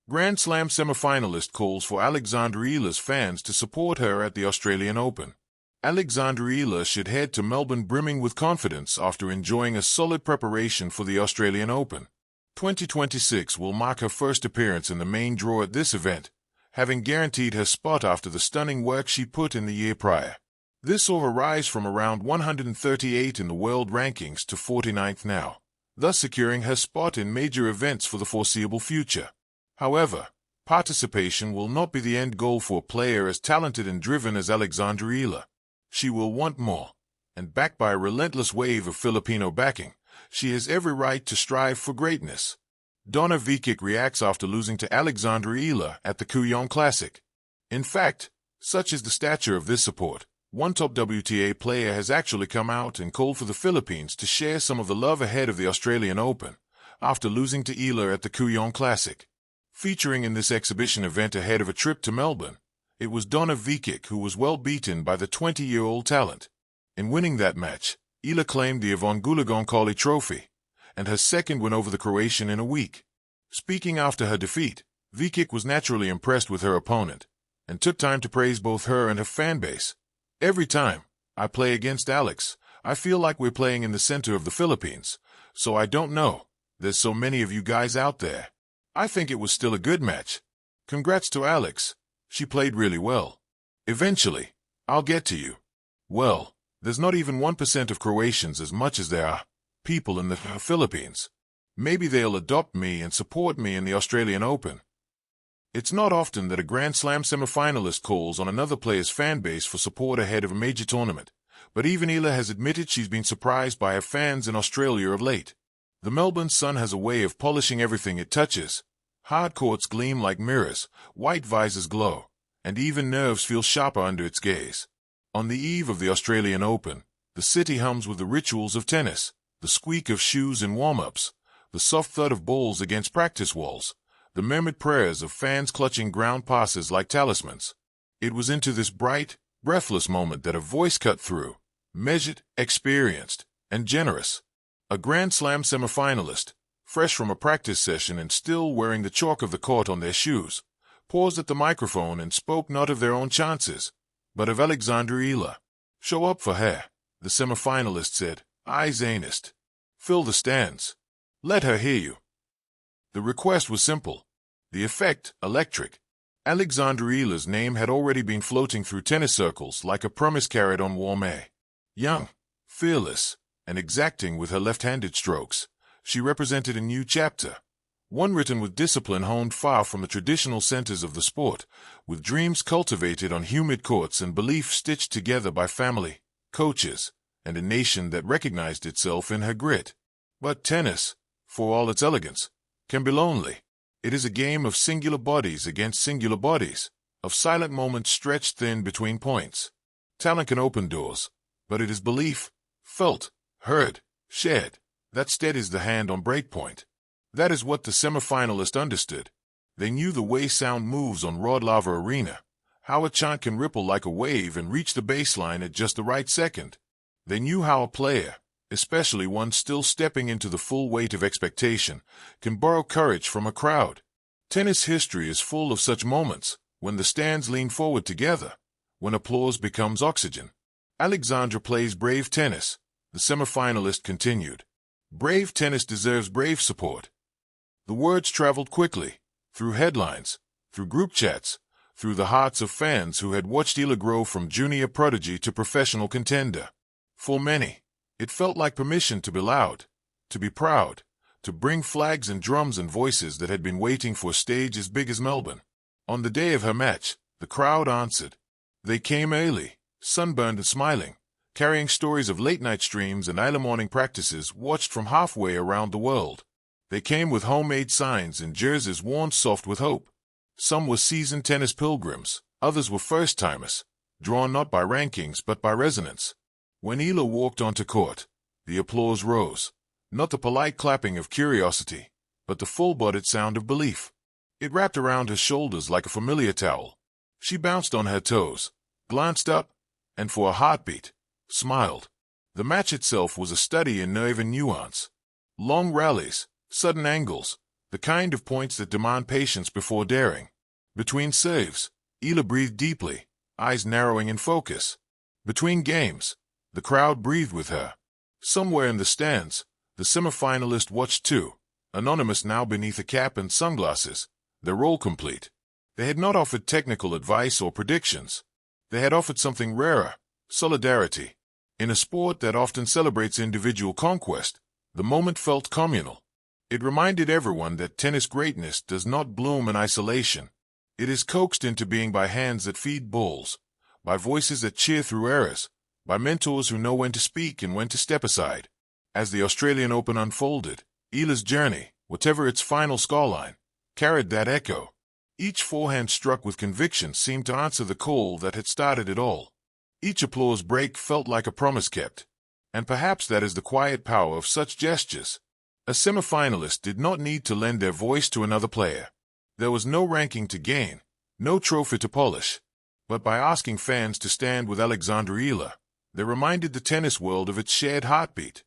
Grand Slam semi-finalist calls for Alexandra Eala's fans to support her at the Australian Open. Alexandra Eala should head to Melbourne brimming with confidence after enjoying a solid preparation for the Australian Open. 2026 will mark her first appearance in the main draw at this event, having guaranteed her spot after the stunning work she put in the year prior. This saw her rise from around 138 in the world rankings to 49th now, thus securing her spot in major events for the foreseeable future. However, participation will not be the end goal for a player as talented and driven as Alexandra Eala. She will want more, and backed by a relentless wave of Filipino backing, she has every right to strive for greatness. Donna Vekic reacts after losing to Alexandra Eala at the Kuong Classic. In fact, such is the stature of this support, one top WTA player has actually come out and called for the Philippines to share some of the love ahead of the Australian Open, after losing to Eala at the Kuong Classic. Featuring in this exhibition event ahead of a trip to Melbourne, it was Donna Vekic who was well beaten by the 20-year-old talent. In winning that match, Eala claimed the Yvonne Goolagong-Coley Trophy, and her second win over the Croatian in a week. Speaking after her defeat, Vekic was naturally impressed with her opponent, and took time to praise both her and her fanbase. "Every time I play against Alex, I feel like we're playing in the center of the Philippines, so I don't know. There's so many of you guys out there. I think it was still a good match. Congrats to Alex. She played really well. Eventually, I'll get to you. Well, there's not even 1% of Croatians as much as there are people in the Philippines. Maybe they'll adopt me and support me in the Australian Open." It's not often that a Grand Slam semi-finalist calls on another player's fan base for support ahead of a major tournament, but even Eala has admitted she's been surprised by her fans in Australia of late. The Melbourne sun has a way of polishing everything it touches. Hard courts gleam like mirrors, white visors glow, and even nerves feel sharper under its gaze. On the eve of the Australian Open, the city hums with the rituals of tennis, the squeak of shoes in warm-ups, the soft thud of balls against practice walls, the murmured prayers of fans clutching ground passes like talismans. It was into this bright, breathless moment that a voice cut through, measured, experienced, and generous. A Grand Slam semi-finalist, fresh from a practice session and still wearing the chalk of the court on their shoes, paused at the microphone and spoke not of their own chances, but of Alexandra Eala. "Show up for her," the semi-finalist said, eyes earnest. "Fill the stands. Let her hear you." The request was simple, the effect electric. Alexandra Eala's name had already been floating through tennis circles like a promise carried on warm air. Young, fearless, and exacting with her left-handed strokes, she represented a new chapter, one written with discipline honed far from the traditional centers of the sport, with dreams cultivated on humid courts and belief stitched together by family, coaches, and a nation that recognized itself in her grit. But tennis, for all its elegance, can be lonely. It is a game of singular bodies against singular bodies, of silent moments stretched thin between points. Talent can open doors, but it is belief, felt, heard, shared, that steadies the hand on breakpoint. That is what the semi-finalist understood. They knew the way sound moves on Rod Laver Arena, how a chant can ripple like a wave and reach the baseline at just the right second. They knew how a player, especially one still stepping into the full weight of expectation, can borrow courage from a crowd. Tennis history is full of such moments, when the stands lean forward together, when applause becomes oxygen. Alexandra plays brave tennis, the semi-finalist continued. Brave tennis deserves brave support. The words traveled quickly, through headlines, through group chats, through the hearts of fans who had watched Eala grow from junior prodigy to professional contender. For many, it felt like permission to be loud, to be proud, to bring flags and drums and voices that had been waiting for a stage as big as Melbourne. On the day of her match, the crowd answered. They came early, sunburned and smiling, carrying stories of late-night streams and early morning practices watched from halfway around the world. They came with homemade signs and jerseys worn soft with hope. Some were seasoned tennis pilgrims, others were first-timers, drawn not by rankings but by resonance. When Eala walked onto court, the applause rose, not the polite clapping of curiosity, but the full-bodied sound of belief. It wrapped around her shoulders like a familiar towel. She bounced on her toes, glanced up, and for a heartbeat, smiled. The match itself was a study in nerve and nuance. Long rallies, sudden angles, the kind of points that demand patience before daring. Between serves, Eala breathed deeply, eyes narrowing in focus. Between games, the crowd breathed with her. Somewhere in the stands, the semi-finalist watched too, anonymous now beneath a cap and sunglasses, their role complete. They had not offered technical advice or predictions. They had offered something rarer, solidarity. In a sport that often celebrates individual conquest, the moment felt communal. It reminded everyone that tennis greatness does not bloom in isolation. It is coaxed into being by hands that feed bulls, by voices that cheer through errors, by mentors who know when to speak and when to step aside. As the Australian Open unfolded, Eala's journey, whatever its final scoreline, carried that echo. Each forehand struck with conviction seemed to answer the call that had started it all. Each applause break felt like a promise kept. And perhaps that is the quiet power of such gestures. A semi-finalist did not need to lend their voice to another player. There was no ranking to gain, no trophy to polish. But by asking fans to stand with Alexandra Eala, they reminded the tennis world of its shared heartbeat.